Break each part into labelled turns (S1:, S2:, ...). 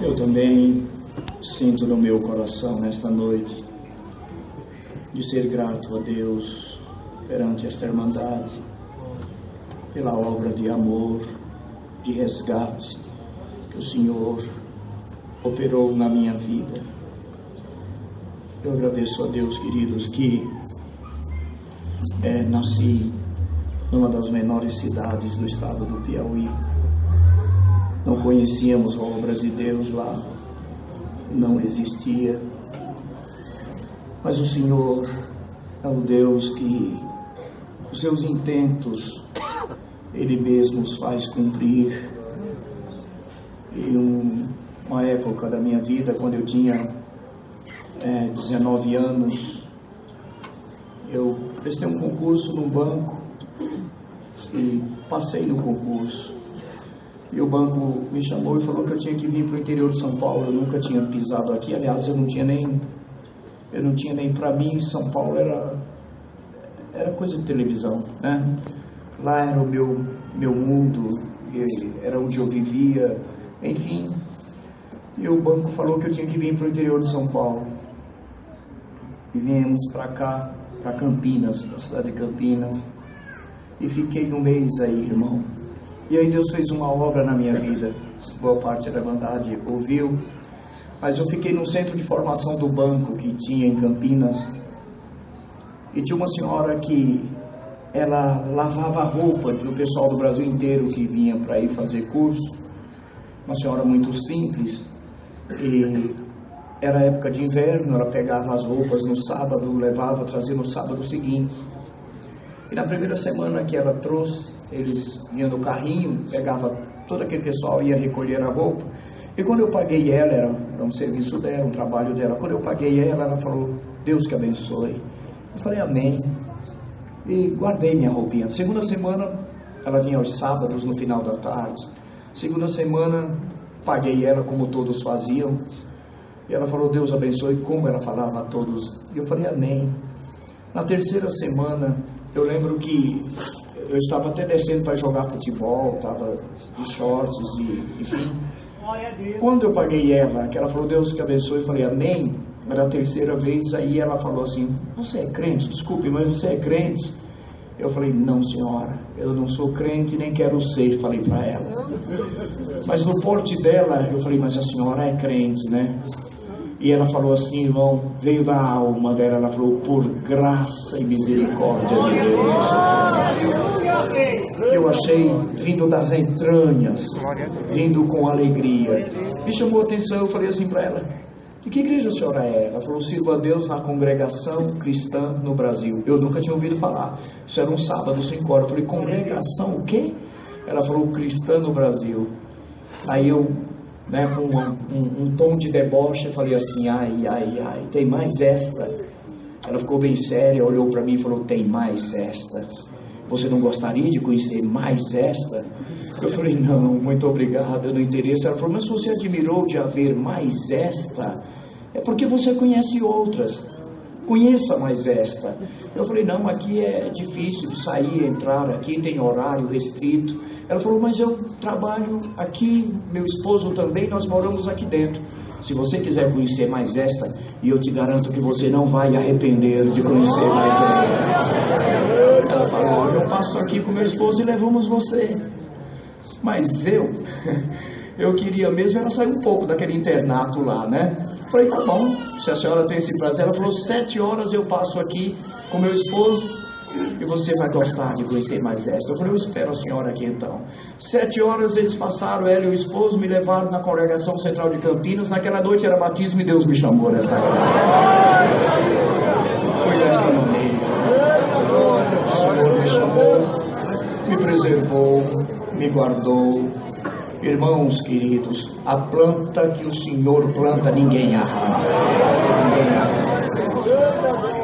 S1: Eu também sinto no meu coração nesta noite de ser grato a Deus perante esta irmandade, pela obra de amor, de resgate que o Senhor operou na minha vida. Eu agradeço a Deus, queridos, que nasci numa das menores cidades do estado do Piauí. Não conhecíamos a obra de Deus lá, não existia. Mas o Senhor é um Deus que os seus intentos Ele mesmo os faz cumprir. Em uma época da minha vida, quando eu tinha 19 anos, eu prestei um concurso num banco e passei no concurso. E o banco me chamou e falou que eu tinha que vir para o interior de São Paulo. Eu nunca tinha pisado aqui, aliás, eu não tinha nem para mim, São Paulo era coisa de televisão, né? Lá era o meu mundo, era onde eu vivia, enfim. E o banco falou que eu tinha que vir para o interior de São Paulo. E viemos para cá, para Campinas, para a cidade de Campinas. E fiquei um mês aí, irmão. E aí Deus fez uma obra na minha vida. Boa parte da irmandade ouviu. Mas eu fiquei no centro de formação do banco que tinha em Campinas. E tinha uma senhora que ela lavava a roupa do pessoal do Brasil inteiro que vinha para ir fazer curso. Uma senhora muito simples. E era época de inverno, ela pegava as roupas no sábado, levava, trazia no sábado seguinte. E na primeira semana que ela trouxe, eles vinham no carrinho, pegava todo aquele pessoal, ia recolher a roupa. E quando eu paguei ela, era um serviço dela, um trabalho dela. Quando eu paguei ela falou, Deus que abençoe. Eu falei, amém. E guardei minha roupinha. Segunda semana, ela vinha aos sábados, no final da tarde. Segunda semana, paguei ela como todos faziam. E ela falou, Deus abençoe, como ela falava a todos. E eu falei, amém. Na terceira semana, eu lembro que eu estava até descendo para jogar futebol, estava de shorts e enfim. Quando eu paguei ela, que ela falou, Deus que abençoe, eu falei, amém. Era a terceira vez, aí ela falou assim, você é crente? Desculpe, mas você é crente? Eu falei, não senhora, eu não sou crente, nem quero ser, falei para ela. Mas no porte dela, eu falei, mas a senhora é crente, né? E ela falou assim, irmão, veio da alma dela, ela falou, por graça e misericórdia de Deus. Eu achei vindo das entranhas, vindo com alegria. Me chamou a atenção, eu falei assim para ela, de que igreja a senhora é? Ela falou, sirvo a Deus na congregação cristã no Brasil. Eu nunca tinha ouvido falar. Isso era um sábado, 5 horas. Eu falei, congregação o quê? Ela falou, cristã no Brasil. Aí eu, com um tom de deboche, eu falei assim, ai, tem mais esta? Ela ficou bem séria, olhou para mim e falou, tem mais esta? Você não gostaria de conhecer mais esta? Eu falei, não, muito obrigado, eu não interessa. Ela falou, mas se você admirou de haver mais esta, é porque você conhece outras. Conheça mais esta. Eu falei, não, aqui é difícil de sair, entrar, aqui tem horário restrito. Ela falou, mas eu trabalho aqui, meu esposo também, nós moramos aqui dentro. Se você quiser conhecer mais esta, e eu te garanto que você não vai arrepender de conhecer mais esta. Ela falou, eu passo aqui com meu esposo e levamos você. Mas eu queria mesmo era sair um pouco daquele internato lá, né? Falei, tá bom, se a senhora tem esse prazer. Ela falou, 7 horas eu passo aqui com meu esposo e você vai gostar de conhecer mais esta. Eu falei, eu espero a senhora aqui então. 7 horas eles passaram, ela e o esposo me levaram na congregação central de Campinas. Naquela noite era batismo e Deus me chamou nesta casa. Foi desta maneira. O Senhor me chamou, me preservou, me guardou. Irmãos queridos, a planta que o Senhor planta, ninguém arranca.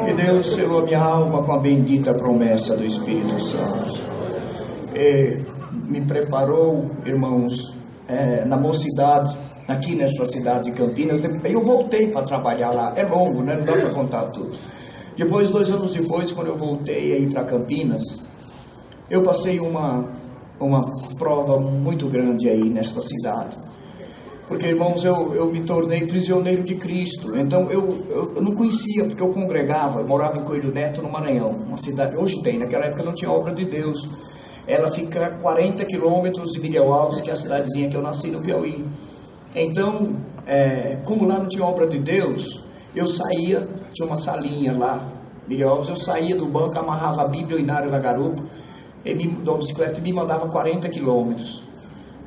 S1: E Deus selou minha alma com a bendita promessa do Espírito Santo. E me preparou, irmãos, na mocidade, aqui nesta cidade de Campinas. Eu voltei para trabalhar lá. É longo, né? Não dá para contar tudo. Depois, 2 anos depois, quando eu voltei aí para Campinas, eu passei uma prova muito grande aí nesta cidade. Porque, irmãos, eu me tornei prisioneiro de Cristo. Então eu não conhecia, porque eu congregava, eu morava em Coelho Neto, no Maranhão, uma cidade, hoje tem, naquela época não tinha obra de Deus. Ela fica a 40 quilômetros de Miguel Alves, que é a cidadezinha que eu nasci, no Piauí. Então, como lá não tinha obra de Deus, eu saía, tinha uma salinha lá, Miguel Alves, eu saía do banco, amarrava a Bíblia e Inário da Garupa, da bicicleta, e me mandava 40 quilômetros,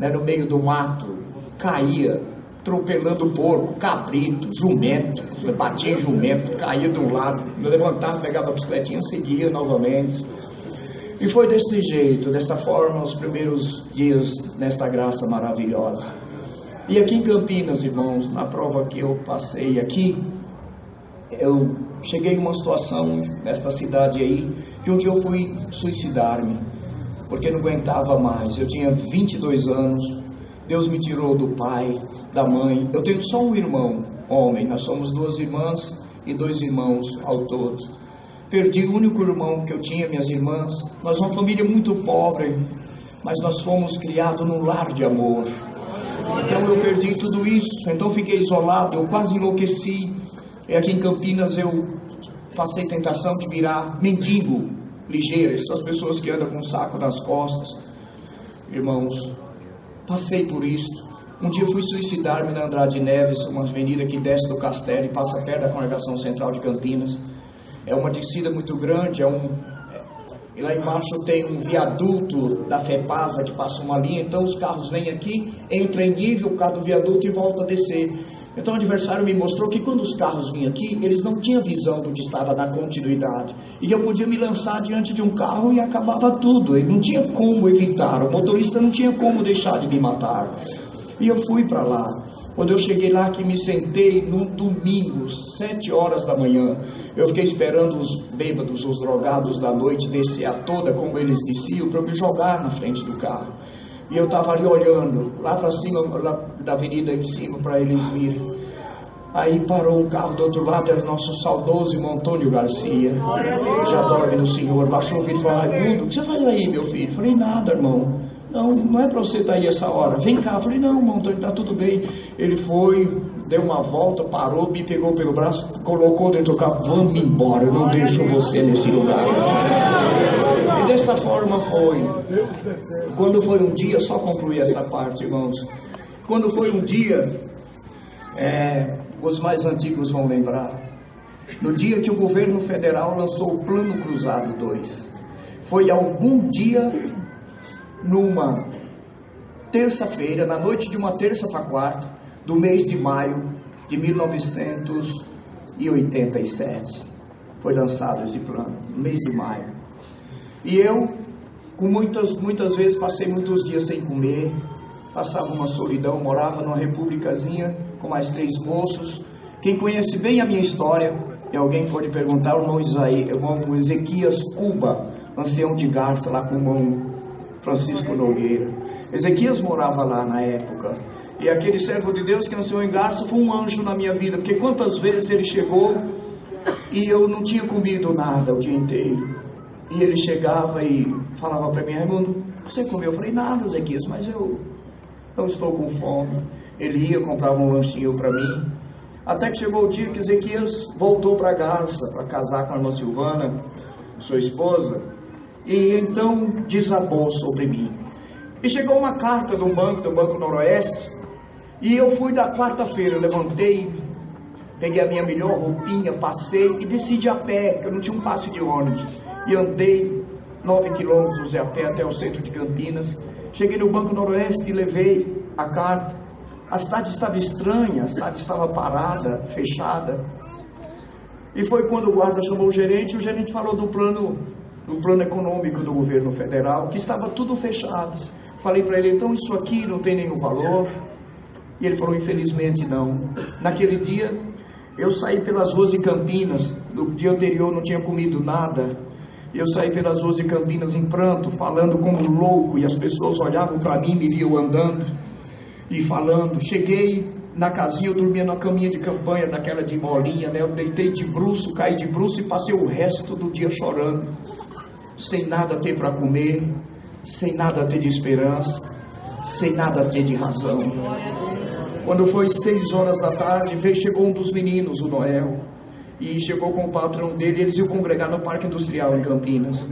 S1: né, no meio do mato. Caía, atropelando porco, cabrito, jumento, batia jumento, caía de um lado, eu levantava, pegava a bicicletinha, seguia novamente. E foi deste jeito, desta forma, os primeiros dias nesta graça maravilhosa. E aqui em Campinas, irmãos, na prova que eu passei aqui, eu cheguei em uma situação nesta cidade aí, que um dia eu fui suicidar-me, porque não aguentava mais. Eu tinha 22 anos, Deus me tirou do pai, da mãe. Eu tenho só um irmão, homem. Nós somos 2 irmãs e 2 irmãos ao todo. Perdi o único irmão que eu tinha, minhas irmãs. Nós uma família muito pobre, mas nós fomos criados num lar de amor. Então eu perdi tudo isso. Então fiquei isolado, eu quase enlouqueci. E aqui em Campinas eu passei tentação de virar mendigo ligeiro. Essas pessoas que andam com um saco nas costas. Irmãos, passei por isso. Um dia fui suicidar-me na Andrade Neves, uma avenida que desce do Castelo e passa perto da Congregação Central de Campinas. É uma descida muito grande, e lá embaixo tem um viaduto da FEPASA que passa uma linha, então os carros vêm aqui, entram em nível por causa do viaduto e voltam a descer. Então o adversário me mostrou que quando os carros vinham aqui, eles não tinham visão do que estava na continuidade. E eu podia me lançar diante de um carro e acabava tudo. E não tinha como evitar, o motorista não tinha como deixar de me matar. E eu fui para lá. Quando eu cheguei lá, que me sentei no domingo, 7 horas da manhã, eu fiquei esperando os bêbados, os drogados da noite descer a toda, como eles desciam, para eu me jogar na frente do carro. E eu estava ali olhando, lá para cima, lá da avenida em cima, para eles virem. Aí parou um carro do outro lado, era o nosso saudoso irmão Antônio Garcia, já dorme no Senhor. Baixou o vidro e falou: Raimundo, o que você faz aí, meu filho? Eu falei: nada, irmão. Não é para você estar aí essa hora. Vem cá. Eu falei: não, irmão Antônio, está tudo bem. Ele foi, deu uma volta, parou, me pegou pelo braço, colocou dentro do carro: vamos embora, eu não deixo você nesse lugar. E dessa forma foi. Quando foi um dia, só concluir essa parte, irmãos. Quando foi um dia, os mais antigos vão lembrar, no dia que o governo federal lançou o Plano Cruzado 2. Foi algum dia, numa terça-feira, na noite de uma terça para quarta, do mês de maio de 1987. Foi lançado esse plano, no mês de maio. E eu, com muitas vezes, passei muitos dias sem comer, passava uma solidão, morava numa repúblicazinha com mais 3 moços. Quem conhece bem a minha história, e alguém pode perguntar, o irmão Ezequias Cuba, ancião de Garça, lá com o irmão Francisco Nogueira. Ezequias morava lá na época, e aquele servo de Deus que nasceu em Garça foi um anjo na minha vida, porque quantas vezes ele chegou e eu não tinha comido nada o dia inteiro, e ele chegava e falava para mim: Raimundo, você comeu? Eu falei: nada, Ezequias, mas eu estou com fome. Ele ia, comprava um lanchinho para mim, até que chegou o dia que Ezequias voltou para Garça, para casar com a irmã Silvana, sua esposa, e então desabou sobre mim. E chegou uma carta do Banco Noroeste, e eu fui da quarta-feira, levantei, peguei a minha melhor roupinha, passei e desci de a pé, que eu não tinha um passe de ônibus, e andei 9 quilômetros a pé até o centro de Campinas. Cheguei no Banco Noroeste e levei a carta. A cidade estava estranha, a cidade estava parada, fechada. E foi quando o guarda chamou o gerente falou do plano econômico do governo federal, que estava tudo fechado. Falei para ele: então isso aqui não tem nenhum valor? E ele falou: infelizmente não. Naquele dia eu saí pelas ruas de Campinas, no dia anterior não tinha comido nada. Eu saí pelas ruas de Campinas em pranto, falando como louco, e as pessoas olhavam para mim, me viam andando e falando. Cheguei na casinha, eu dormia numa caminha de campanha, daquela de molinha, né? Eu deitei de bruço, caí de bruço e passei o resto do dia chorando, sem nada ter para comer, sem nada ter de esperança, sem nada ter de razão. Quando foi 6 horas da tarde, chegou um dos meninos, o Noel, e chegou com o patrão dele, eles iam congregar no Parque Industrial em Campinas.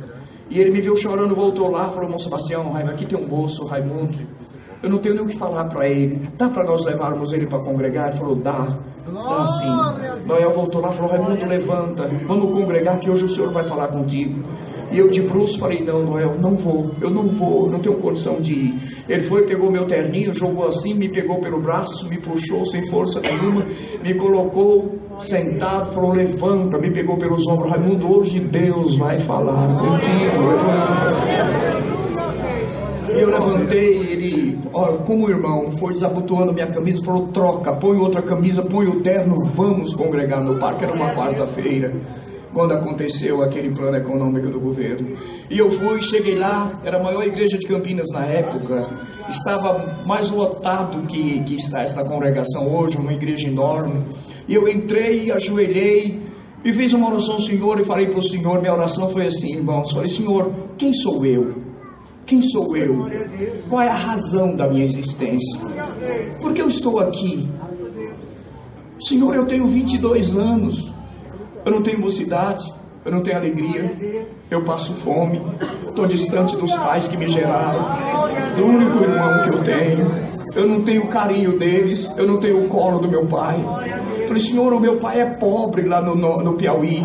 S1: E ele me viu chorando, voltou lá, falou: irmão Sebastião, aqui tem um moço, Raimundo, eu não tenho nem o que falar para ele, dá para nós levarmos ele para congregar? Ele falou: dá. Então assim, Noel voltou lá e falou: Raimundo, levanta, vamos congregar que hoje o Senhor vai falar contigo. E eu de bruço falei: não, Noel, não vou, não tenho condição de ir. Ele foi, pegou meu terninho, jogou assim, me pegou pelo braço, me puxou sem força nenhuma, me colocou sentado, falou: levanta, me pegou pelos ombros: Raimundo, hoje Deus vai falar contigo, levanta. E eu levantei, ele, como irmão, foi desabotoando minha camisa, falou: troca, põe outra camisa, põe o terno, vamos congregar no parque. Era uma quarta-feira, quando aconteceu aquele plano econômico do governo. E eu fui, cheguei lá, era a maior igreja de Campinas na época, estava mais lotado que está esta congregação hoje, uma igreja enorme. E eu entrei, ajoelhei e fiz uma oração ao Senhor e falei para o Senhor, minha oração foi assim, irmãos, falei: Senhor, quem sou eu? Quem sou eu? Qual é a razão da minha existência? Por que eu estou aqui? Senhor, eu tenho 22 anos, eu não tenho mocidade, eu não tenho alegria, eu passo fome, estou distante dos pais que me geraram, do único irmão que eu não tenho o carinho deles, eu não tenho o colo do meu pai. Falei: Senhor, o meu pai é pobre lá no Piauí,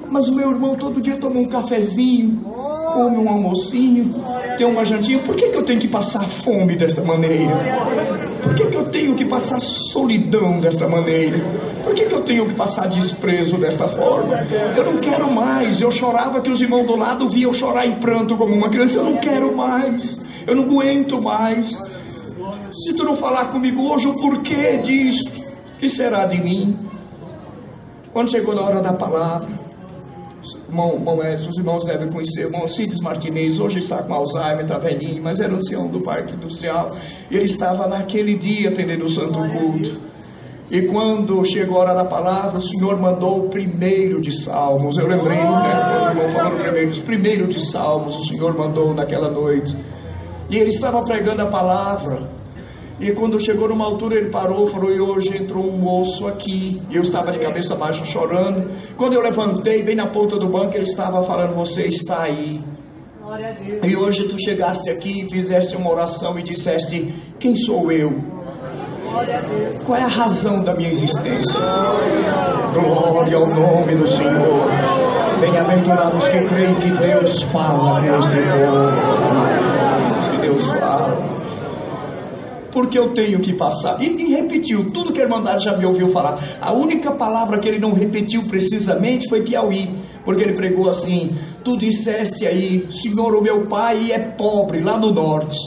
S1: mas o meu irmão todo dia toma um cafezinho, come um almocinho, tem uma jantinha. Por que eu tenho que passar fome desta maneira? Por que eu tenho que passar solidão desta maneira? Por que eu tenho que passar desprezo desta forma? Eu não quero mais. Eu chorava que os irmãos do lado viam eu chorar em pranto como uma criança. Eu não quero mais, eu não aguento mais. Se tu não falar comigo hoje o porquê disso, que será de mim? Quando chegou na hora da palavra, os irmãos devem conhecer o irmão Cides Martinez, hoje está com Alzheimer, está velhinho, mas era o ancião do Parque Industrial. Ele estava naquele dia atendendo o Santo Culto. E quando chegou a hora da palavra, o Senhor mandou o primeiro de Salmos. Eu lembrei, né? O irmão falando primeiro de Salmos, o Senhor mandou naquela noite. E ele estava pregando a palavra. E quando chegou numa altura, ele parou e falou: e hoje entrou um moço aqui. E eu estava de cabeça baixa chorando. Quando eu levantei, bem na ponta do banco, ele estava falando: você está aí. Glória a Deus. E hoje tu chegaste aqui, fizeste uma oração e disseste: quem sou eu? Glória a Deus. Qual é a razão da minha existência? Glória ao nome do Senhor. Bem-aventurados que creem que Deus fala nesse povo. Que Deus fala. Porque eu tenho que passar. E repetiu tudo que a Irmandade já me ouviu falar. A única palavra que ele não repetiu precisamente foi Piauí, porque ele pregou assim: tu disseste aí, Senhor, o meu pai é pobre lá no norte.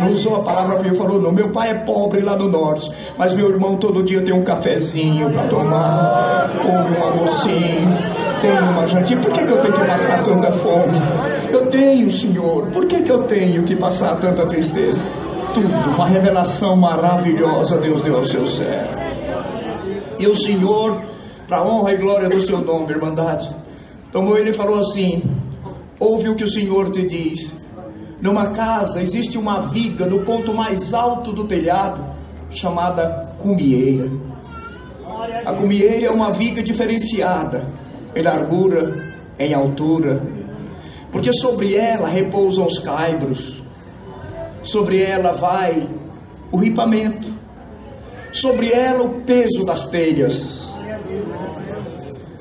S1: Não usou a palavra que ele falou, não. Meu pai é pobre lá no norte, mas meu irmão todo dia tem um cafezinho para tomar, come um almocinho, tem uma jantinha. Por que eu tenho que passar tanta fome? Eu tenho, Senhor. Por que eu tenho que passar tanta tristeza? Tudo, uma revelação maravilhosa Deus deu ao seu servo. E o Senhor, para a honra e glória do seu nome, Irmandade, tomou ele e falou assim: ouve o que o Senhor te diz. Numa casa existe uma viga no ponto mais alto do telhado, chamada cumieira. A cumieira é uma viga diferenciada em largura, em altura, porque sobre ela repousam os caibros. Sobre ela vai o ripamento, sobre ela o peso das telhas.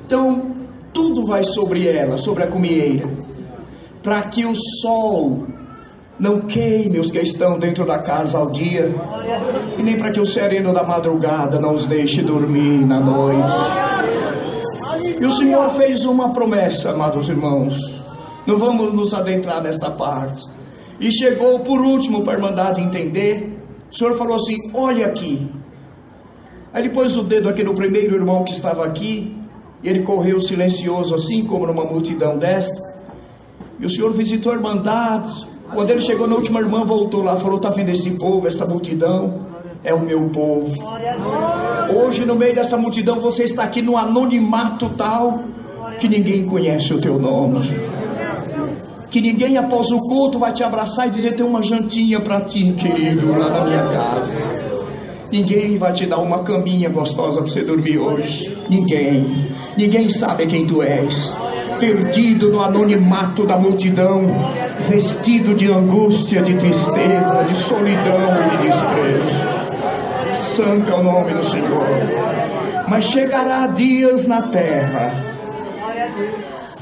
S1: Então tudo vai sobre ela, sobre a cumieira, para que o sol não queime os que estão dentro da casa ao dia, e nem para que o sereno da madrugada não os deixe dormir na noite. E o Senhor fez uma promessa, amados irmãos. Não vamos nos adentrar nesta parte. E chegou por último para a Irmandade entender. O Senhor falou assim: olha aqui. Aí ele pôs o dedo aqui no primeiro irmão que estava aqui, e ele correu silencioso assim, como numa multidão desta. E o Senhor visitou a Irmandade. Quando ele chegou na última irmã, voltou lá, falou: está vendo esse povo, essa multidão? É o meu povo. Hoje no meio dessa multidão você está aqui no anonimato tal que ninguém conhece o teu nome, que ninguém após o culto vai te abraçar e dizer: tem uma jantinha para ti, querido, lá na minha casa. Ninguém vai te dar uma caminha gostosa para você dormir hoje. Ninguém sabe quem tu és. Perdido no anonimato da multidão, vestido de angústia, de tristeza, de solidão e de desprezo. Santo é o nome do Senhor. Mas chegará dias na terra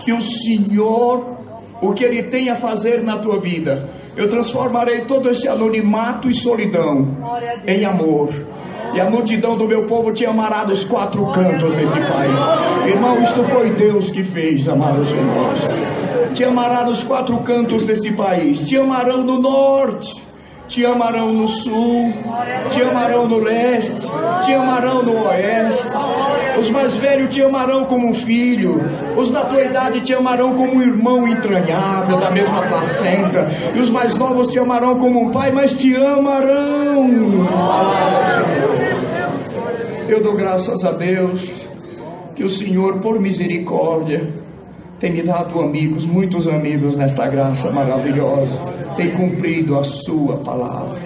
S1: que o Senhor, o que Ele tem a fazer na tua vida, eu transformarei todo esse anonimato e solidão em amor. E a multidão do meu povo te amará dos quatro cantos desse país. Irmão, isto foi Deus que fez, amados irmãos. Te amará dos quatro cantos desse país. Te amarão no norte, te amarão no sul, te amarão no leste, te amarão no oeste. Os mais velhos te amarão como um filho, os da tua idade te amarão como um irmão entranhável da mesma placenta, e os mais novos te amarão como um pai, mas te amarão. Eu dou graças a Deus que o Senhor, por misericórdia, tem me dado amigos, muitos amigos nesta graça maravilhosa, tem cumprido a sua palavra.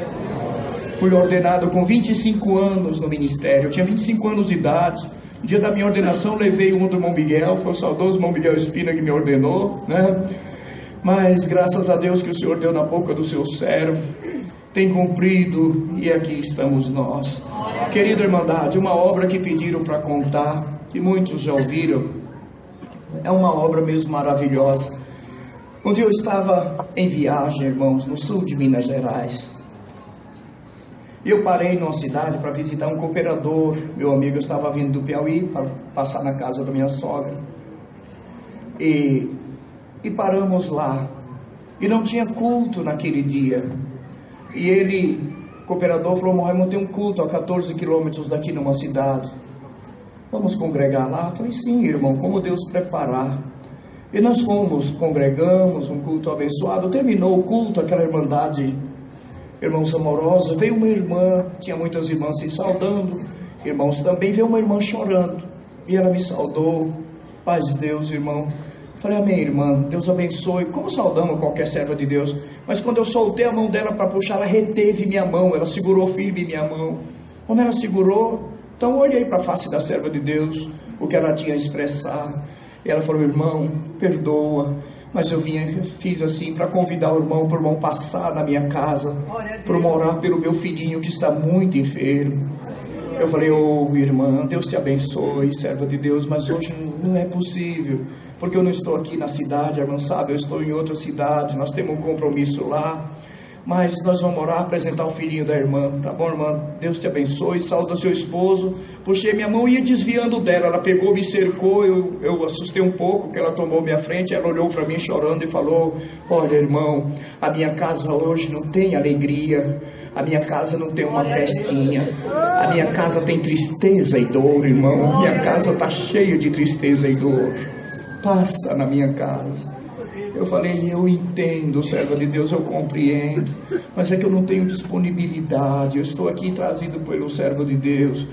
S1: Fui ordenado com 25 anos no ministério, eu tinha 25 anos de idade. No dia da minha ordenação levei um do irmão Miguel, foi o saudoso irmão Miguel Espina que me ordenou, né? Mas graças a Deus que o Senhor deu na boca do seu servo, tem cumprido, e aqui estamos nós. Querida irmandade, uma obra que pediram para contar, que muitos já ouviram, é uma obra mesmo maravilhosa. Um dia eu estava em viagem, irmãos, no sul de Minas Gerais. E eu parei numa cidade para visitar um cooperador. Meu amigo estava vindo do Piauí para passar na casa da minha sogra. E paramos lá. E não tinha culto naquele dia. E ele, cooperador, falou: Raimundo, tem um culto a 14 quilômetros daqui numa cidade. Vamos congregar lá? Eu falei: sim, irmão, como Deus preparar. E nós fomos, congregamos, um culto abençoado. Terminou o culto, aquela irmandade, irmãos amorosos. Veio uma irmã, tinha muitas irmãs se saudando, irmãos também. Veio uma irmã chorando, e ela me saudou. Paz de Deus, irmão. Falei: amém, irmã, Deus abençoe. Como saudamos qualquer serva de Deus. Mas quando eu soltei a mão dela para puxar, ela reteve minha mão, ela segurou firme minha mão. Quando ela segurou, então eu olhei para a face da serva de Deus, o que ela tinha a expressar. E ela falou: irmão, perdoa, mas eu fiz assim para convidar o irmão passar na minha casa, para orar pelo meu filhinho que está muito enfermo. Eu falei: ô irmã, Deus te abençoe, serva de Deus, mas hoje não é possível, porque eu não estou aqui na cidade, irmã, sabe, eu estou em outra cidade, nós temos um compromisso lá. Mas nós vamos orar, apresentar o filhinho da irmã. Tá bom, irmã? Deus te abençoe, saúda seu esposo. Puxei minha mão e ia desviando dela. Ela pegou, me cercou, eu assustei um pouco, porque ela tomou minha frente. Ela olhou para mim chorando e falou: olha, irmão, a minha casa hoje não tem alegria. A minha casa não tem uma festinha. A minha casa tem tristeza e dor, irmão. Minha casa está cheia de tristeza e dor. Passa na minha casa. Eu falei: eu entendo, serva de Deus, eu compreendo, mas é que eu não tenho disponibilidade. Eu estou aqui trazido pelo servo de Deus.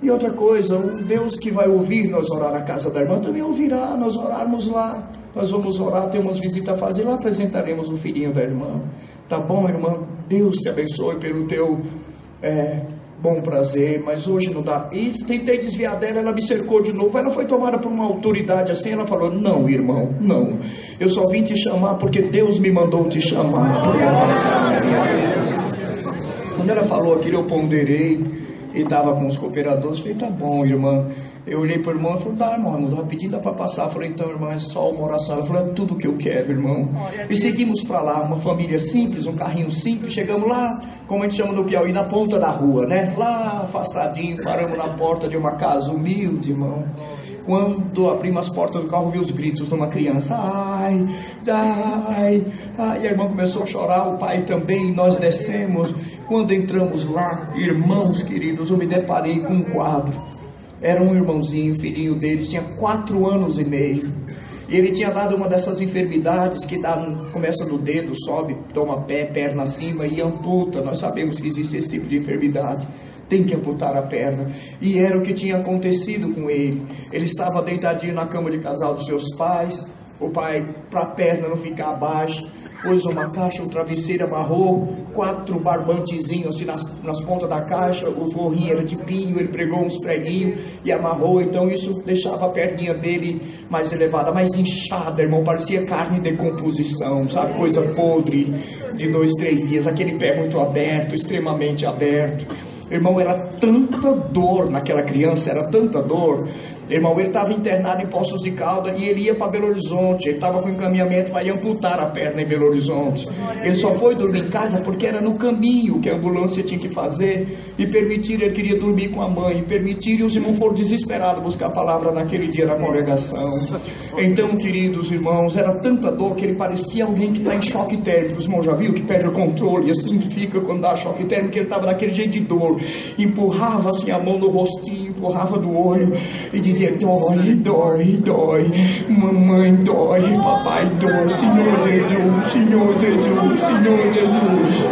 S1: E outra coisa, o Deus que vai ouvir nós orar na casa da irmã também ouvirá nós orarmos lá. Nós vamos orar, temos visita a fazer, lá apresentaremos o filhinho da irmã. Tá bom, irmã? Deus te abençoe pelo teu bom prazer, mas hoje não dá. E tentei desviar dela, ela me cercou de novo. Ela foi tomada por uma autoridade assim, ela falou: não, irmão, não, eu só vim te chamar porque Deus me mandou te chamar. Quando ela falou aquilo, eu ponderei e estava com os cooperadores. Falei: tá bom, irmã. Eu olhei para o irmão e falei: tá, irmão, rapidinho dá para passar. Eu falei: então, irmã, é só uma oração. Ela falou: é tudo que eu quero, irmão. E seguimos para lá, uma família simples, um carrinho simples. Chegamos lá, como a gente chama no Piauí, na ponta da rua, né? Lá, afastadinho, paramos na porta de uma casa humilde, irmão. Quando abrimos as portas do carro, vi os gritos de uma criança: ai, ai, ai. E a irmã começou a chorar, o pai também. Nós descemos. Quando entramos lá, irmãos queridos, eu me deparei com um quadro. Era um irmãozinho, filhinho dele, tinha 4 anos e meio. E ele tinha dado uma dessas enfermidades que começa no dedo, sobe, toma pé, perna acima e amputa. Nós sabemos que existe esse tipo de enfermidade. Tem que amputar a perna. E era o que tinha acontecido com ele. Ele estava deitadinho na cama de casal dos seus pais. O pai, para a perna não ficar abaixo, pôs uma caixa, o travesseiro amarrou, 4 barbantezinhos assim nas pontas da caixa, o gorrinho era de pinho, ele pregou uns preguinhos e amarrou, então isso deixava a perninha dele mais elevada, mais inchada, irmão, parecia carne em decomposição, sabe, coisa podre de 2, 3 dias, aquele pé muito aberto, extremamente aberto. Irmão, era tanta dor naquela criança, era tanta dor. Irmão, ele estava internado em Poços de Caldas e ele ia para Belo Horizonte. Ele estava com encaminhamento para ir amputar a perna em Belo Horizonte. Ele só foi dormir em casa porque era no caminho que a ambulância tinha que fazer. E permitiram, ele queria dormir com a mãe. E permitiram, e os irmãos foram desesperados buscar a palavra naquele dia na congregação. Então, queridos irmãos, era tanta dor que ele parecia alguém que está em choque térmico. Os irmãos já viram que perde o controle, assim que fica quando dá choque térmico. Ele estava daquele jeito de dor. Empurrava assim a mão no rostinho, empurrava do olho e dizia: dói, dói, dói, mamãe dói, papai dói, Senhor Jesus, Senhor Jesus, Senhor Jesus.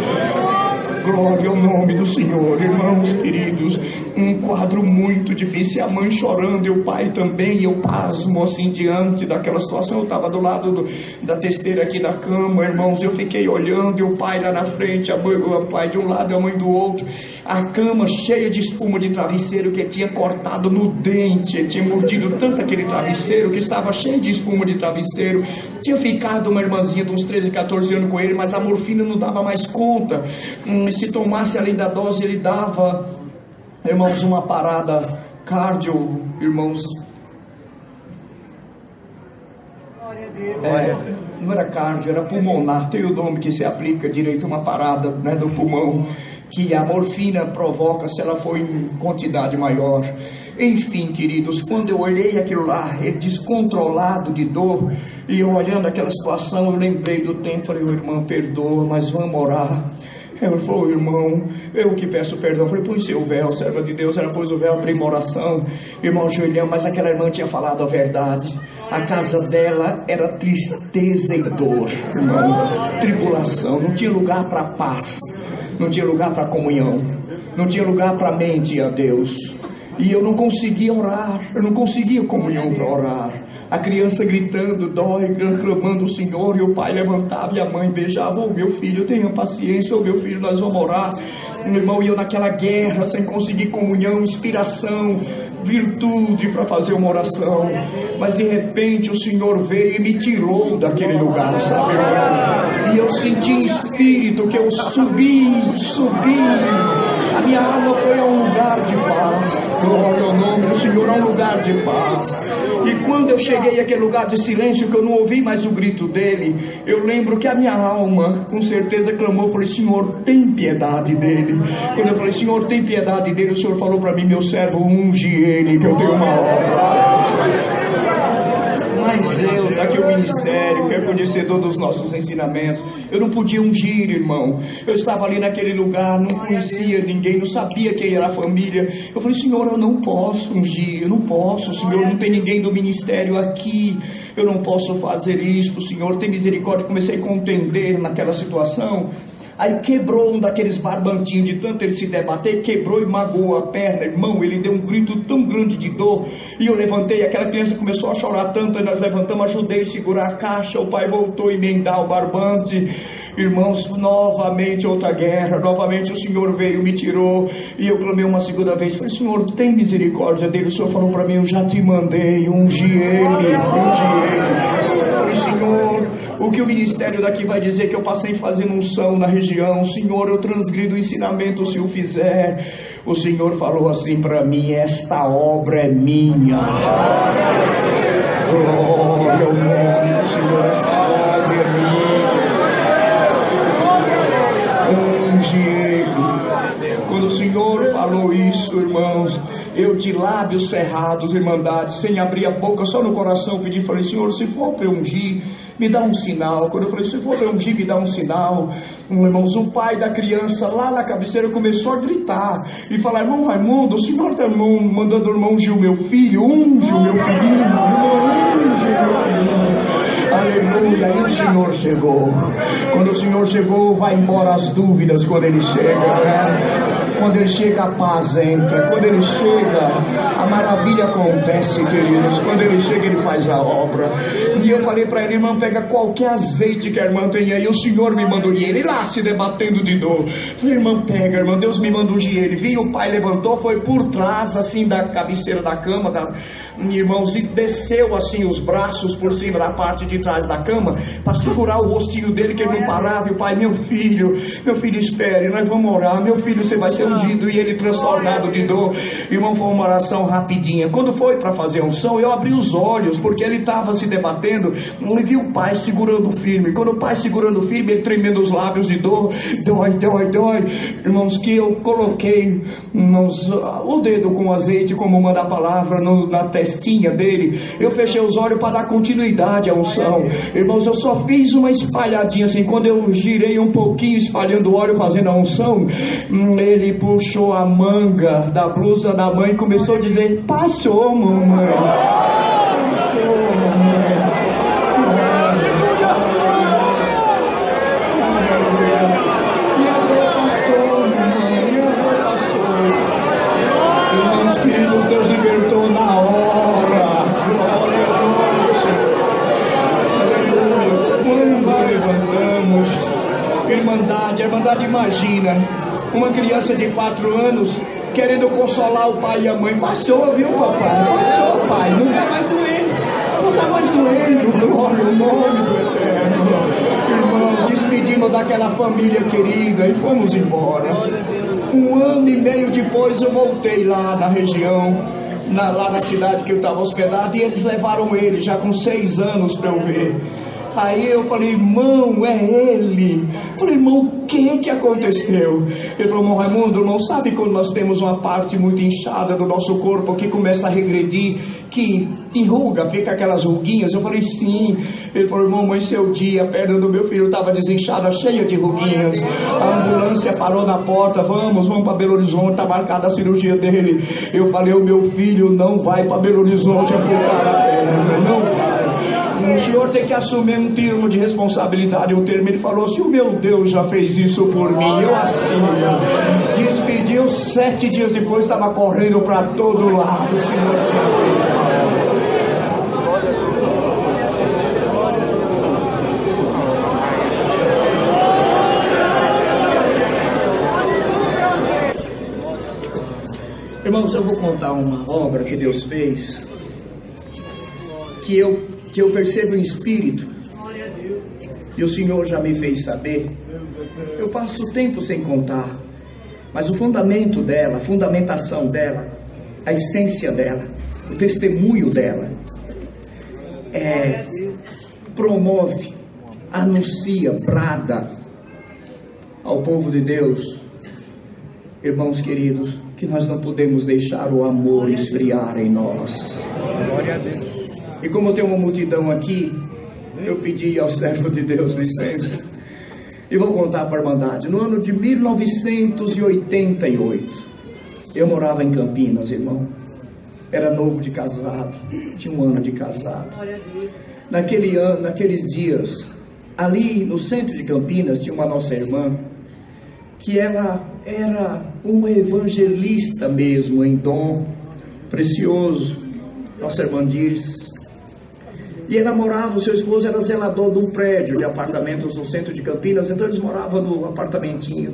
S1: Glória ao nome do Senhor, irmãos queridos. Um quadro muito difícil, a mãe chorando e o pai também. E eu pasmo assim diante daquela situação. Eu estava do lado da testeira aqui da cama, irmãos. Eu fiquei olhando e o pai lá na frente, o pai de um lado e a mãe do outro. A cama cheia de espuma de travesseiro que ele tinha cortado no dente. Ele tinha mordido tanto aquele travesseiro que estava cheio de espuma de travesseiro. Tinha ficado uma irmãzinha de uns 13, 14 anos com ele, mas a morfina não dava mais conta. Se tomasse além da dose, ele dava, irmãos, uma parada cardio, irmãos. Não era cardio, era pulmonar. Tem o nome que se aplica direito, uma parada, né, do pulmão, que a morfina provoca se ela for em quantidade maior. Enfim, queridos, quando eu olhei aquilo lá, ele descontrolado de dor, e eu olhando aquela situação, eu lembrei do tempo, falei: irmão, perdoa, mas vamos orar. Ele falou: irmão, eu que peço perdão. Eu falei: põe seu véu, serva de Deus. Ela pôs o véu, abriu uma oração. Irmão, joelhão, mas aquela irmã tinha falado a verdade. A casa dela era tristeza e dor, irmãos, tribulação. Não tinha lugar para paz, não tinha lugar para comunhão, não tinha lugar para mente a Deus. E eu não conseguia orar, eu não conseguia comunhão para orar. A criança gritando, dói, clamando o Senhor, e o pai levantava e a mãe beijava: ô meu filho, tenha paciência, ô meu filho, nós vamos orar. Meu irmão, e eu naquela guerra, sem conseguir comunhão, inspiração, virtude para fazer uma oração. Mas de repente o Senhor veio e me tirou daquele lugar, sabe, irmão? E eu senti em espírito que eu subi. A minha alma foi a um lugar de paz. Glória ao nome do Senhor, a um lugar de paz. E quando eu cheguei àquele lugar de silêncio, que eu não ouvi mais o grito dele, eu lembro que a minha alma com certeza clamou. Falei: Senhor, tem piedade dele. Quando eu falei: Senhor, tem piedade dele, o Senhor falou para mim: meu servo, unge ele, que eu tenho uma obra. Mas eu, está aqui o ministério, que é conhecedor dos nossos ensinamentos, eu não podia ungir, irmão. Eu estava ali naquele lugar, não conhecia ninguém, não sabia quem era a família. Eu falei: Senhor, eu não posso ungir, eu não posso, Senhor, não tem ninguém do ministério aqui, eu não posso fazer isso, Senhor, tem misericórdia. Comecei a contender naquela situação. Aí quebrou um daqueles barbantinhos, de tanto ele se debater, quebrou e magoou a perna, irmão. Ele deu um grito tão grande de dor, e eu levantei, aquela criança começou a chorar tanto, aí nós levantamos, ajudei a segurar a caixa, o pai voltou a emendar o barbante. Irmãos, novamente outra guerra, novamente o Senhor veio, me tirou, e eu clamei uma segunda vez, falei: Senhor, tem misericórdia dele. O Senhor falou para mim: eu já te mandei, ungi ele. Falei: Senhor, o que o ministério daqui vai dizer que eu passei fazendo unção na região, Senhor, eu transgrido o ensinamento se o fizer. O Senhor falou assim para mim: esta obra é minha. Glória ao nome do Senhor, esta obra é minha. Quando o Senhor falou isso, irmãos, eu de lábios cerrados, irmandade, sem abrir a boca, só no coração pedi, falei: Senhor, se for para eu ungir, me dá um sinal. Quando eu falei: se for para eu ungir, me dá um sinal. Irmãos, o pai da criança lá na cabeceira começou a gritar e falar: irmão Raimundo, o Senhor está mandando o irmão ungir o meu filho, unge o meu filhinho, unge o meu filhinho. Aleluia. Aí o Senhor chegou. Quando o Senhor chegou, vai embora as dúvidas quando ele chega, né? Quando Ele chega, a paz entra. Quando Ele chega, a maravilha acontece, queridos. Quando Ele chega, Ele faz a obra. E eu falei para ele: irmã, pega qualquer azeite que a irmã tem aí. O Senhor me mandou. E ele lá se debatendo de dor. Falei: irmã, pega, irmã, Deus me mandou ungir ele. Vi, o pai levantou, foi por trás assim da cabeceira da cama, irmãos, e desceu assim os braços por cima da parte de trás da cama para segurar o rostinho dele, que ele não parava. E o pai: meu filho, espere, nós vamos orar. Meu filho, você vai ser ungido. E ele transtornado de dor. Irmão, foi uma oração rapidinha. Quando foi para fazer a unção, eu abri os olhos, porque ele estava se debatendo. Eu vi o pai segurando firme. Quando o pai segurando firme, ele tremendo os lábios de dor. Dói. Irmãos, que eu coloquei, irmãos, o dedo com azeite, como manda a palavra, na testinha dele. Eu fechei os olhos para dar continuidade à unção. Irmãos, eu só fiz uma espalhadinha assim. Quando eu girei um pouquinho, espalhando o óleo, fazendo a unção, ele puxou a manga da blusa da mãe e começou a dizer: passou, mamãe. Passou, mamãe. Irmãos queridos, Deus libertou na hora. Glória a Deus. Quando levantamos, a irmandade imagina uma criança de 4 anos querendo consolar o pai e a mãe. Passou, viu, papai? Passou, pai. Não está mais doendo. Não está mais doendo. Glória ao nome do Eterno. Irmão, despedimos daquela família querida e fomos embora. 1 ano e meio depois eu voltei lá na região, lá na cidade que eu estava hospedado, e eles levaram ele já com 6 anos para eu ver. Aí eu falei: irmão, é ele. Eu falei: irmão, o que aconteceu? Ele falou: irmão Raimundo, irmão, sabe quando nós temos uma parte muito inchada do nosso corpo que começa a regredir, que enruga, fica aquelas ruguinhas? Eu falei: sim. Ele falou: irmão, mas seu dia, a perna do meu filho estava desinchada, cheia de ruguinhas. A ambulância parou na porta: vamos para Belo Horizonte, está marcada a cirurgia dele. Eu falei: o meu filho não vai para Belo Horizonte amputar a perna, não vai. O senhor tem que assumir um termo de responsabilidade. O termo, ele falou: se o meu Deus já fez isso por mim, eu assino. Despediu, 7 dias depois estava correndo para todo lado. O Senhor tinha feito. Irmãos, eu vou contar uma obra que Deus fez, que eu percebo em espírito, e o Senhor já me fez saber. Eu passo tempo sem contar, mas o fundamento dela, a fundamentação dela, a essência dela, o testemunho dela, promove, anuncia, brada ao povo de Deus, irmãos queridos, que nós não podemos deixar o amor esfriar em nós. Glória a Deus. E como tem uma multidão aqui, eu pedi ao servo de Deus licença, e vou contar para a irmandade. No ano de 1988, eu morava em Campinas, irmão. Era novo de casado, tinha 1 ano de casado. Naqueles dias, ali no centro de Campinas, tinha uma nossa irmã, que ela era uma evangelista mesmo, em dom precioso. Nossa irmã diz. E ela morava, o seu esposo era zelador de um prédio de apartamentos no centro de Campinas, então eles moravam no apartamentinho.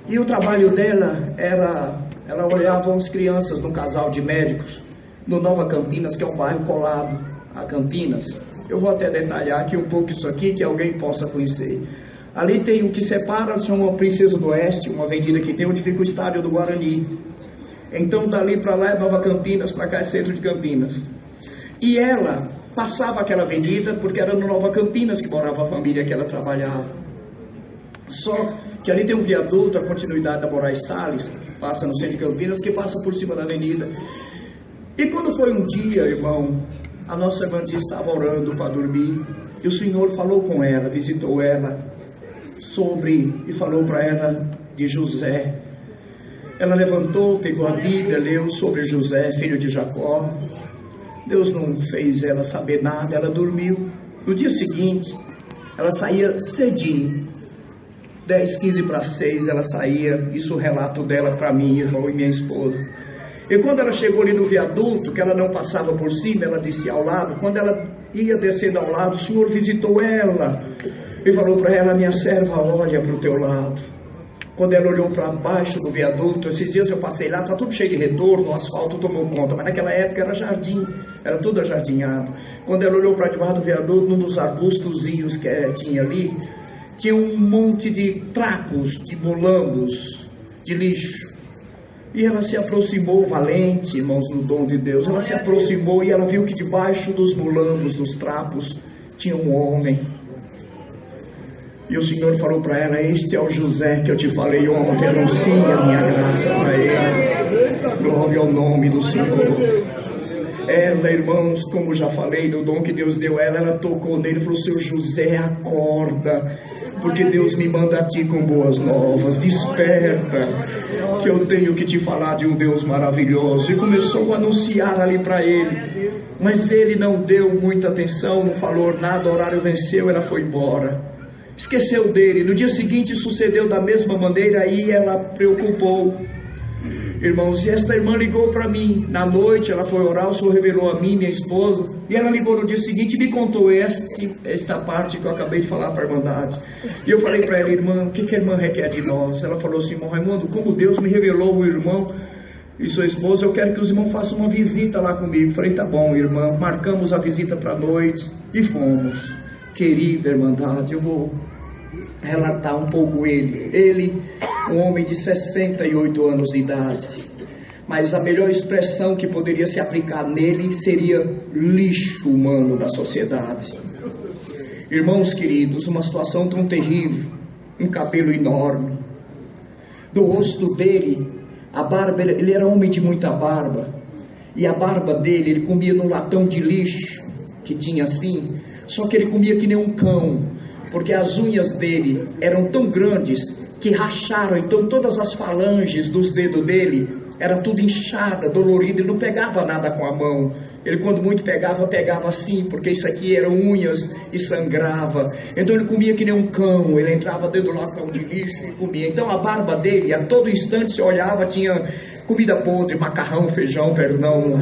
S1: E o trabalho dela era, ela olhava as crianças no casal de médicos, no Nova Campinas, que é um bairro colado a Campinas. Eu vou até detalhar aqui um pouco isso aqui, que alguém possa conhecer. Ali tem o que separa, chama Princesa do Oeste, uma avenida que tem onde fica o estádio do Guarani. Então dali para lá é Nova Campinas, para cá é centro de Campinas. E ela passava aquela avenida porque era no Nova Campinas que morava a família que ela trabalhava. Só que ali tem um viaduto, a continuidade da Moraes Salles, passa no centro de Campinas, que passa por cima da avenida. E quando foi um dia, irmão, a nossa irmã estava orando para dormir, e o Senhor falou com ela, visitou ela, e falou para ela de José. Ela levantou, pegou a Bíblia, leu sobre José, filho de Jacó. Deus não fez ela saber nada, ela dormiu. No dia seguinte, ela saía cedinho 10, 15 para 6 ela saía, isso o relato dela para mim, irmão, e minha esposa. E quando ela chegou ali no viaduto, que ela não passava por cima, ela descia ao lado, quando ela ia descendo ao lado, o Senhor visitou ela e falou para ela: minha serva, olha para o teu lado. Quando ela olhou para baixo do viaduto, esses dias eu passei lá, está tudo cheio de retorno, o asfalto tomou conta, mas naquela época era jardim, era tudo ajardinhado. Quando ela olhou para debaixo do viaduto, num dos arbustozinhos que tinha ali, tinha um monte de trapos, de molambos, de lixo. E ela se aproximou, valente, irmãos, no dom de Deus, ela se aproximou e ela viu que debaixo dos molambos, dos trapos, tinha um homem. E o Senhor falou para ela: este é o José que eu te falei ontem, anuncie a minha graça para ele. Glória ao nome do Senhor. Ela, irmãos, como já falei, no dom que Deus deu a ela, ela tocou nele e falou: seu José, acorda, porque Deus me manda a ti com boas novas, desperta, que eu tenho que te falar de um Deus maravilhoso. E começou a anunciar ali para ele, mas ele não deu muita atenção, não falou nada, o horário venceu, ela foi embora. Esqueceu dele. No dia seguinte sucedeu da mesma maneira, aí ela preocupou, irmãos, e esta irmã ligou para mim, na noite ela foi orar, o Senhor revelou a mim, minha esposa, e ela ligou no dia seguinte e me contou esta parte que eu acabei de falar para a Irmandade. E eu falei para ela: irmã, o que a irmã requer de nós? Ela falou assim: irmão Raimundo, como Deus me revelou o irmão e sua esposa, eu quero que os irmãos façam uma visita lá comigo. Falei: tá bom, irmã. Marcamos a visita para a noite e fomos. Querida Irmandade, eu vou relatar um pouco ele, um homem de 68 anos de idade, mas a melhor expressão que poderia se aplicar nele seria lixo humano da sociedade. Irmãos queridos, uma situação tão terrível, um cabelo enorme, do rosto dele, a barba, ele era homem de muita barba, e a barba dele, ele comia num latão de lixo, que tinha assim, só que ele comia que nem um cão, porque as unhas dele eram tão grandes que racharam, então todas as falanges dos dedos dele era tudo inchada, dolorida, ele não pegava nada com a mão. Ele, quando muito pegava assim, porque isso aqui eram unhas e sangrava. Então ele comia que nem um cão, ele entrava dentro do latão de lixo e comia. Então a barba dele, a todo instante se olhava, tinha comida podre, macarrão, feijão, perdão,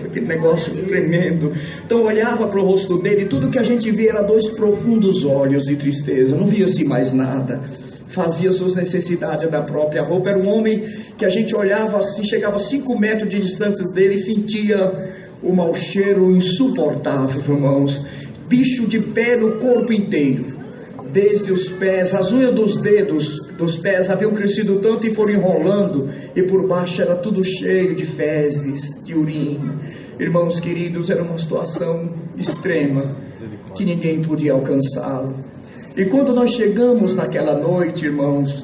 S1: aquele negócio tremendo. Então olhava para o rosto dele, e tudo que a gente via era 2 profundos olhos de tristeza, não via-se mais nada. Fazia suas necessidades da própria roupa. Era um homem que a gente olhava assim, chegava a 5 metros de distância dele e sentia o mau cheiro insuportável, irmãos. Bicho de pé no corpo inteiro, desde os pés, as unhas dos dedos dos pés haviam crescido tanto e foram enrolando, e por baixo era tudo cheio de fezes, de urina. Irmãos queridos, era uma situação extrema, que ninguém podia alcançá-lo. E quando nós chegamos naquela noite, irmãos,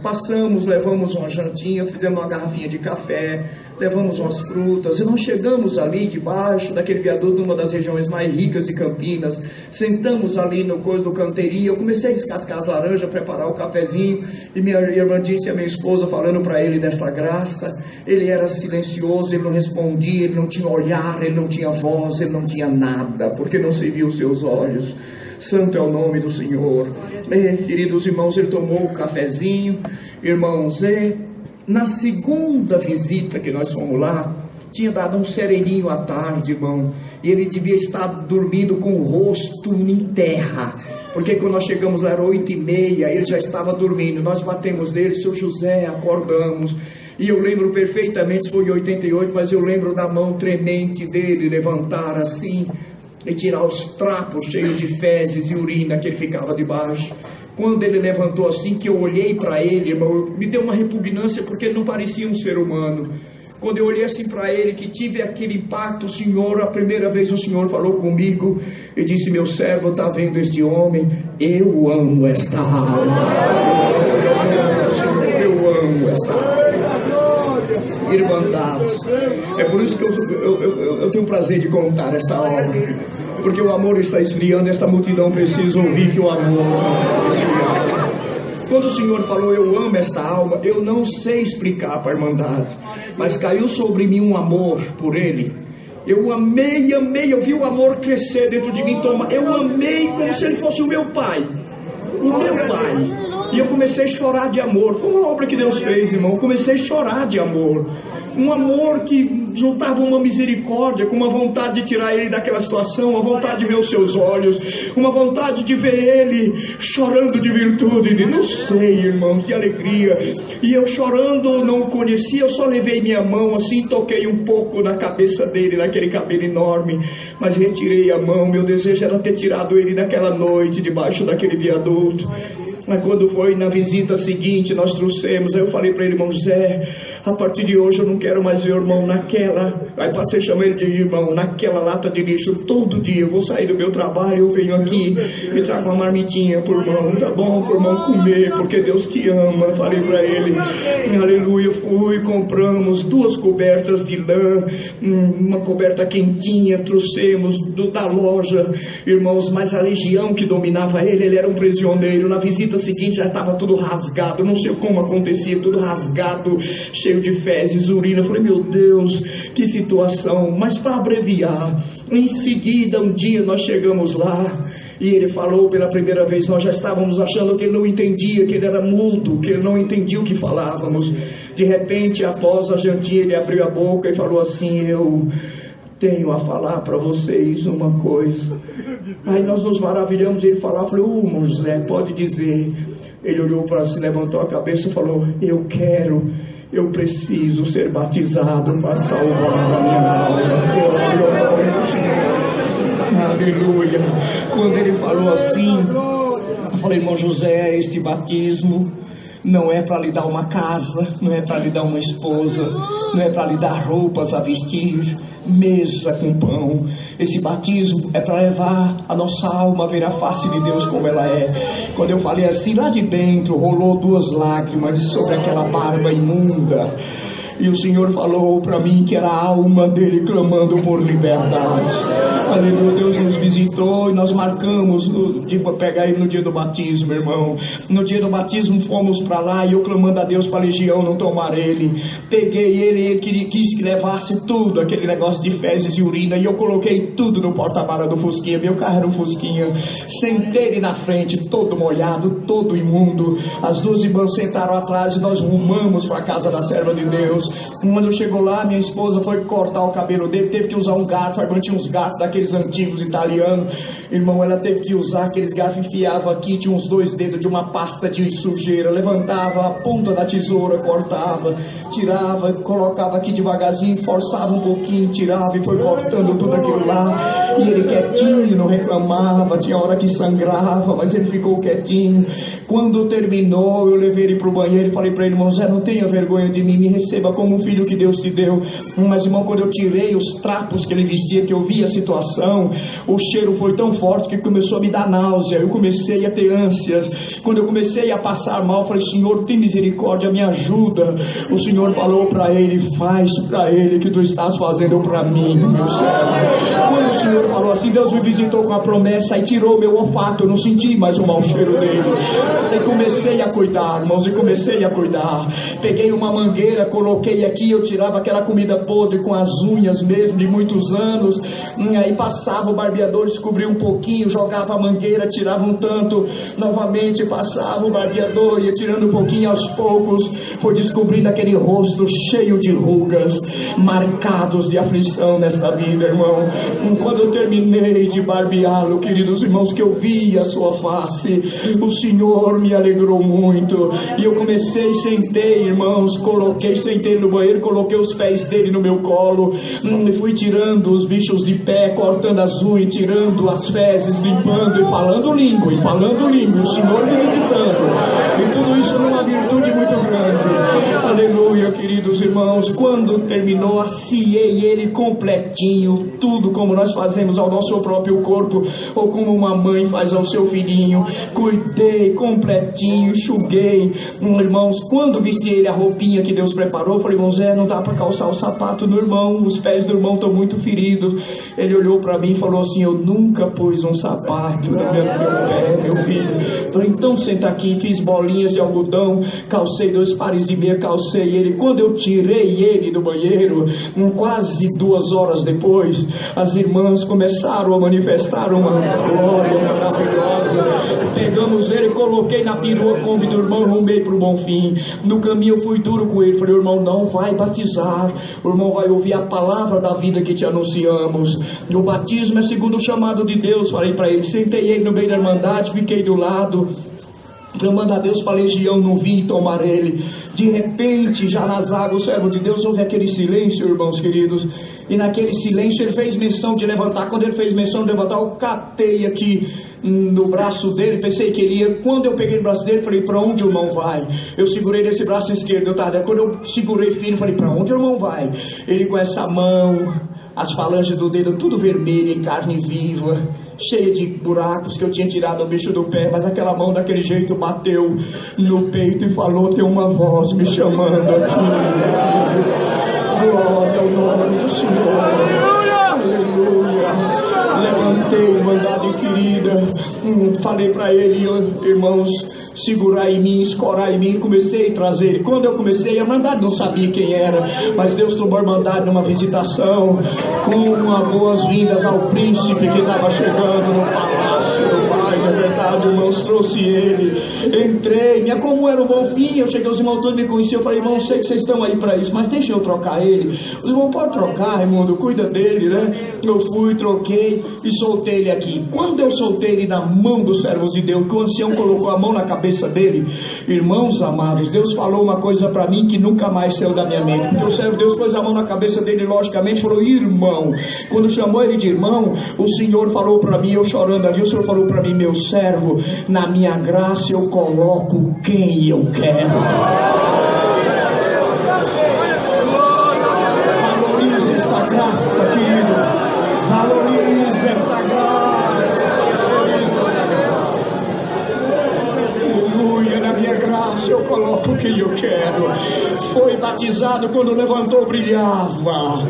S1: passamos, levamos uma jantinha, fizemos uma garrafinha de café, levamos umas frutas, e nós chegamos ali debaixo daquele viaduto, uma das regiões mais ricas de Campinas, sentamos ali no coisa do canteirinho, eu comecei a descascar as laranjas, preparar o cafezinho, e minha irmã disse a minha esposa, falando para ele dessa graça. Ele era silencioso, ele não respondia, ele não tinha olhar, ele não tinha voz, ele não tinha nada, porque não se viu os seus olhos. Santo é o nome do Senhor. Queridos irmãos, ele tomou o cafezinho, irmãos, na segunda visita que nós fomos lá, tinha dado um sereninho à tarde, irmão, e ele devia estar dormindo com o rosto em terra, porque quando nós chegamos lá era 8h30, ele já estava dormindo. Nós batemos nele: seu José, acordamos. E eu lembro perfeitamente, foi em 88, mas eu lembro da mão tremente dele levantar assim e tirar os trapos cheios de fezes e urina que ele ficava debaixo. Quando ele levantou assim, que eu olhei para ele, irmão, me deu uma repugnância, porque ele não parecia um ser humano. Quando eu olhei assim para ele, que tive aquele impacto, o Senhor, a primeira vez o Senhor falou comigo e disse: meu servo, está vendo este homem? Eu amo esta alma. Eu amo esta alma. Irmandades, é por isso que eu tenho prazer de contar esta obra, porque o amor está esfriando. Esta multidão precisa ouvir que o amor esfriou. Quando o Senhor falou: eu amo esta alma, eu não sei explicar para a Irmandade, mas caiu sobre mim um amor por ele. Eu amei, eu vi o amor crescer dentro de mim. Eu amei como se ele fosse o meu pai. O meu pai.
S2: E eu comecei a chorar de amor. Foi uma obra que Deus fez, irmão. Eu comecei a chorar de amor. Um amor que juntava uma misericórdia com uma vontade de tirar ele daquela situação, uma vontade de ver os seus olhos, uma vontade de ver ele chorando de virtude, de não sei, irmãos, de alegria. E eu chorando, não o conhecia, eu só levei minha mão assim, toquei um pouco na cabeça dele, naquele cabelo enorme, mas retirei a mão. Meu desejo era ter tirado ele naquela noite, debaixo daquele viaduto. Mas quando foi na visita seguinte, nós trouxemos, aí eu falei para ele, irmão José, a partir de hoje eu não quero mais ver o irmão naquela, aí passei a chamar ele de irmão, naquela lata de lixo. Todo dia eu vou sair do meu trabalho, eu venho aqui e trago uma marmitinha pro irmão, tá bom, pro irmão comer, porque Deus te ama. Falei para ele, aleluia. Fui, compramos 2 cobertas de lã, uma coberta quentinha, trouxemos da loja, irmãos, mas a legião que dominava ele era um prisioneiro. Na visita seguinte já estava tudo rasgado, não sei como acontecia, tudo rasgado, cheio de fezes, urina. Eu falei, meu Deus, que situação. Mas para abreviar, em seguida um dia nós chegamos lá e ele falou pela primeira vez. Nós já estávamos achando que ele não entendia, que ele era mudo, que ele não entendia o que falávamos. De repente, após a jantinha, ele abriu a boca e falou assim, eu tenho a falar para vocês uma coisa. Aí nós nos maravilhamos de ele falar. Eu falei, irmão José, pode dizer. Ele olhou para si, levantou a cabeça e falou, eu preciso ser batizado para salvar a minha alma. Aleluia. Quando ele falou assim, eu falei, irmão José, este batismo não é para lhe dar uma casa, não é para lhe dar uma esposa, não é para lhe dar roupas a vestir, mesa com pão. Esse batismo é para levar a nossa alma a ver a face de Deus como ela é. Quando eu falei assim, lá de dentro rolou 2 lágrimas sobre aquela barba imunda. E o Senhor falou para mim que era a alma dele clamando por liberdade. Aleluia, Deus nos visitou e nós marcamos de pegar ele no dia do batismo, irmão. No dia do batismo fomos para lá e eu clamando a Deus para a legião não tomar ele. Peguei ele quis que levasse tudo, aquele negócio de fezes e urina, e eu coloquei tudo no porta-mala do Fusquinha. Meu carro era um Fusquinha. Sentei ele na frente, todo molhado, todo imundo. As 2 irmãs sentaram atrás e nós rumamos para a casa da serva de Deus. Quando chegou lá, minha esposa foi cortar o cabelo dele, teve que usar um garfo. A irmã tinha uns garfos daqueles antigos italianos, irmão. Ela teve que usar aqueles garfos, enfiava aqui, tinha uns 2 dedos de uma pasta de sujeira, levantava a ponta da tesoura, cortava, tirava, colocava aqui devagarzinho, forçava um pouquinho, tirava e foi cortando tudo aquilo lá. E ele quietinho, não reclamava. Tinha hora que sangrava, mas ele ficou quietinho. Quando terminou, eu levei ele para o banheiro e falei para ele, irmão Zé, não tenha vergonha de mim, me receba como um filho que Deus te deu. Mas, irmão, quando eu tirei os trapos que ele vestia, que eu vi a situação, o cheiro foi tão forte que começou a me dar náusea. Eu comecei a ter ânsias. Quando eu comecei a passar mal, eu falei, Senhor, tem misericórdia, me ajuda. O Senhor falou para ele, faz para ele que tu estás fazendo para mim, meu céu. Quando o Senhor falou assim, Deus me visitou com a promessa e tirou meu olfato. Eu não senti mais o mau cheiro dele. E comecei a cuidar, irmãos, e comecei a cuidar. Peguei uma mangueira, coloquei aqui, eu tirava aquela comida podre com as unhas mesmo, de muitos anos. Aí passava o barbeador, descobria um pouquinho, jogava a mangueira, tirava um tanto, novamente passava o barbeador, ia tirando um pouquinho aos poucos. Foi descobrindo aquele rosto cheio de rugas, marcados de aflição nesta vida, irmão. Quando eu terminei de barbeá-lo, queridos irmãos, que eu vi a sua face, o Senhor me alegrou muito. E eu comecei, sentei, irmãos, sentei no banheiro, coloquei os pés dele no meu colo, e fui tirando os bichos de pé, cortando as unhas, tirando as fezes, limpando e falando língua, o Senhor me visitando. E tudo isso numa virtude muito grande. Aleluia, queridos irmãos. Quando terminou, aciei ele completinho, tudo como nós fazemos ao nosso próprio corpo, ou como uma mãe faz ao seu filhinho. Cuidei completinho, enxuguei. Irmãos, quando vesti ele a roupinha que Deus preparou, falei, irmão Zé, não dá para calçar o sapato do irmão, os pés do irmão estão muito feridos. Ele olhou para mim e falou assim, eu nunca pus um sapato no meu pé, meu filho. Falei, então senta aqui. Fiz bolinhas de algodão, calcei 2 pares de meia, calcei ele Quando eu tirei ele do banheiro, quase 2 horas depois, as irmãs começaram a manifestar uma glória maravilhosa. Pegamos ele, coloquei na perua Kombi do irmão, rumei para o Bonfim. No caminho eu fui duro com ele, falei: o irmão não vai batizar, o irmão vai ouvir a palavra da vida que te anunciamos. O batismo é segundo o chamado de Deus, falei para ele. Sentei ele no meio da irmandade, fiquei do lado, clamando a Deus para a legião não vir tomar ele. De repente, já nas águas, o servo de Deus ouve aquele silêncio, irmãos queridos, e naquele silêncio ele fez menção de levantar. Quando ele fez menção de levantar, eu catei aqui no braço dele, pensei que ele ia. Quando eu peguei no braço dele, falei: para onde o irmão vai? Eu segurei nesse braço esquerdo, quando eu segurei firme, falei: para onde o irmão vai? Ele com essa mão, as falanges do dedo tudo vermelho, em carne viva, cheia de buracos que eu tinha tirado o bicho do pé, mas aquela mão daquele jeito bateu no peito e falou: tem uma voz me chamando aqui. Glória ao nome do Senhor. Aleluia. Levantei, irmandade querida, falei para ele: irmãos, segurar em mim, escorar em mim. Comecei a trazer ele. Quando eu comecei, a irmandade não sabia quem era, mas Deus tomou a irmandade numa visitação, com uma boas-vindas ao príncipe que estava chegando no palácio do Pai. É verdade, irmãos, trouxe ele. Entrei, como era o Bonfim, eu cheguei, os irmãos todos me conheciam. Eu falei: irmão, sei que vocês estão aí para isso, mas deixa eu trocar ele. Os irmãos podem trocar, irmão, cuida dele, né? Eu fui, troquei e soltei ele aqui. Quando eu soltei ele da mão dos servos de Deus, que o ancião colocou a mão na cabeça dele, irmãos amados, Deus falou uma coisa para mim que nunca mais saiu da minha mente. Porque o servo de Deus pôs a mão na cabeça dele, logicamente falou: irmão. Quando chamou ele de irmão, o Senhor falou para mim, eu chorando ali, o Senhor falou para mim: meu servo, na minha graça eu coloco quem eu quero. Valorize esta graça, querido. Valorize esta graça. Aleluia, na minha graça eu coloco quem eu quero. Foi batizado, quando levantou brilhava.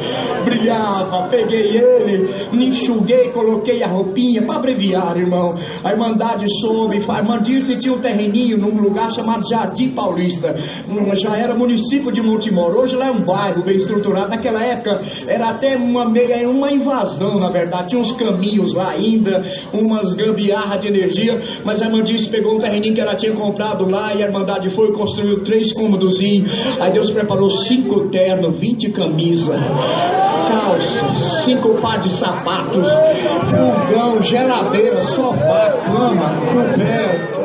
S2: Peguei ele, me enxuguei, coloquei a roupinha, para abreviar, irmão. A irmandade soube, a irmã disse, tinha um terreninho num lugar chamado Jardim Paulista, já era município de Montemor. Hoje lá é um bairro bem estruturado. Naquela época era até uma invasão, na verdade. Tinha uns caminhos lá ainda, umas gambiarras de energia, mas a irmã disse, pegou um terreninho que ela tinha comprado lá, e a irmandade foi e construiu 3 cômodozinhos. Aí Deus preparou 5 ternos, 20 camisas, calças, 5 par de sapatos, fogão, geladeira, sofá, cama, coberta.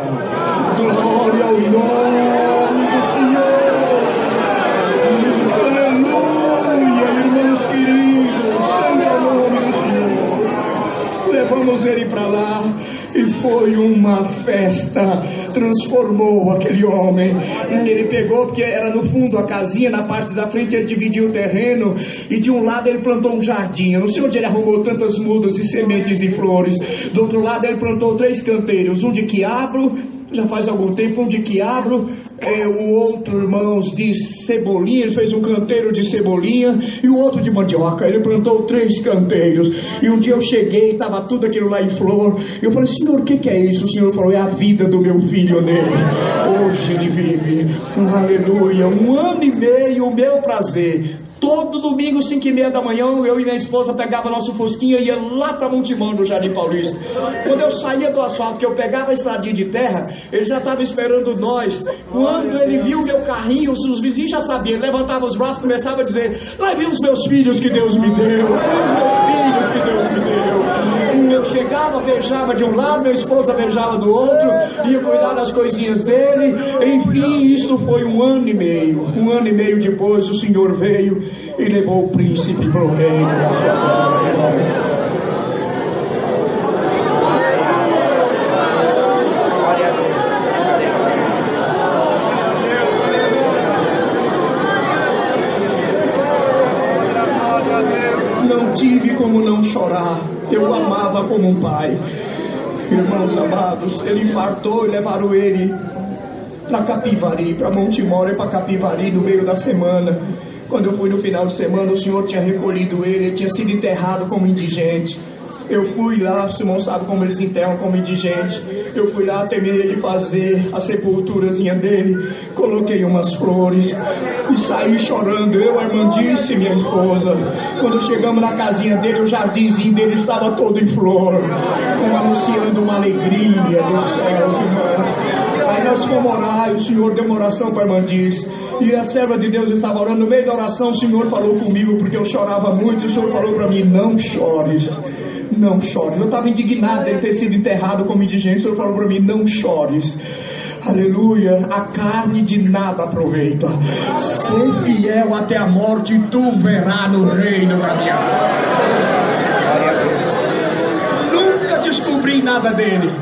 S2: Glória ao nome do Senhor. Aleluia, irmãos queridos, santo é o nome do Senhor. Levamos ele para lá e foi uma festa. Transformou aquele homem. Ele pegou, porque era no fundo a casinha, na parte da frente ele dividiu o terreno, e de um lado ele plantou um jardim. Eu não sei onde ele arrumou tantas mudas e sementes de flores. Do outro lado ele plantou 3 canteiros, um de quiabro, já faz algum tempo, um de quiabro, o outro, irmãos, de cebolinha. Ele fez um canteiro de cebolinha e o outro de mandioca. Ele plantou 3 canteiros. E um dia eu cheguei, estava tudo aquilo lá em flor. E eu falei: Senhor, o que é isso? O Senhor falou: é a vida do meu filho nele. Hoje ele vive. Aleluia. 1 ano e meio, o meu prazer. Todo domingo, 5h30 da manhã, eu e minha esposa pegava nosso fusquinha e ia lá para Montemor, no Jardim Paulista. Quando eu saía do asfalto, que eu pegava a estradinha de terra, ele já estava esperando nós. Quando ele viu o meu carrinho, os vizinhos já sabiam. Ele levantava os braços e começava a dizer: lá vem os meus filhos que Deus me deu. Os meus filhos que Deus me deu. Eu chegava, beijava de um lado, minha esposa beijava do outro, ia cuidar das coisinhas dele. Enfim, isso foi 1 ano e meio. 1 ano e meio depois, o Senhor veio e levou o príncipe para o reino da sua glória. Não tive como não chorar. Eu o amava como um pai. Irmãos amados, ele infartou e levaram ele para Capivari, para Montemor e para Capivari no meio da semana. Quando eu fui no final de semana, o Senhor tinha recolhido ele tinha sido enterrado como indigente. Eu fui lá, o irmão sabe como eles enterram, como indigente. Eu fui lá temer ele fazer a sepulturazinha dele. Coloquei umas flores e saí chorando. Eu, a irmã Disse, minha esposa. Quando chegamos na casinha dele, o jardinzinho dele estava todo em flor, como anunciando uma alegria dos céus, irmãos. Aí nós fomos orar e o Senhor deu uma oração para a irmã Disse. E a serva de Deus estava orando. No meio da oração o Senhor falou comigo, porque eu chorava muito. E o Senhor falou para mim: não chores, não chores. Eu estava indignado de ter sido enterrado como indigente. O Senhor falou para mim: não chores. Aleluia. A carne de nada aproveita. Ser fiel até a morte, tu verás no reino da minha vida. Nunca descobri nada dele,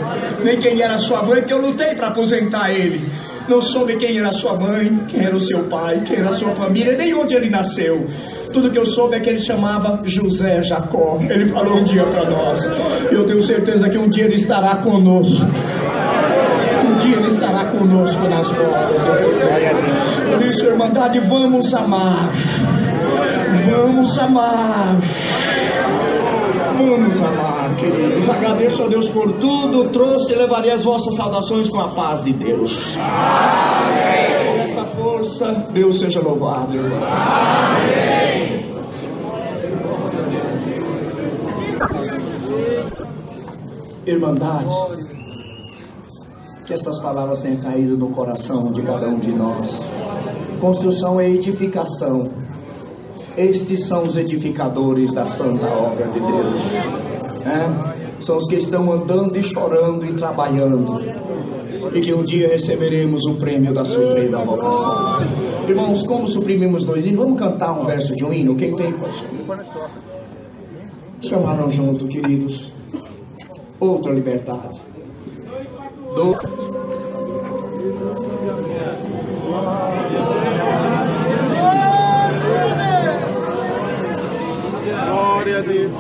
S2: nem quem era sua mãe, que eu lutei para aposentar ele. Não soube quem era sua mãe, quem era o seu pai, quem era a sua família, nem onde ele nasceu. Tudo que eu soube é que ele chamava José Jacó. Ele falou um dia para nós. Eu tenho certeza que um dia ele estará conosco. Um dia ele estará conosco nas bordas. Por isso, irmandade, vamos amar. Vamos amar. Vamos amar, queridos. Agradeço a Deus por tudo. Trouxe e levarei as vossas saudações com a paz de Deus. Amém. Com essa força, Deus seja louvado. Amém. Irmandade, que estas palavras tenham caído no coração de cada um de nós. Construção e edificação. Estes são os edificadores da santa obra de Deus. São os que estão andando e chorando e trabalhando. E que um dia receberemos o prêmio da suprema vocação. Irmãos, como suprimimos 2 hinos? Vamos cantar um verso de um hino? Quem tem? Chamaram junto, queridos. Outra liberdade.
S3: Glória a Deus.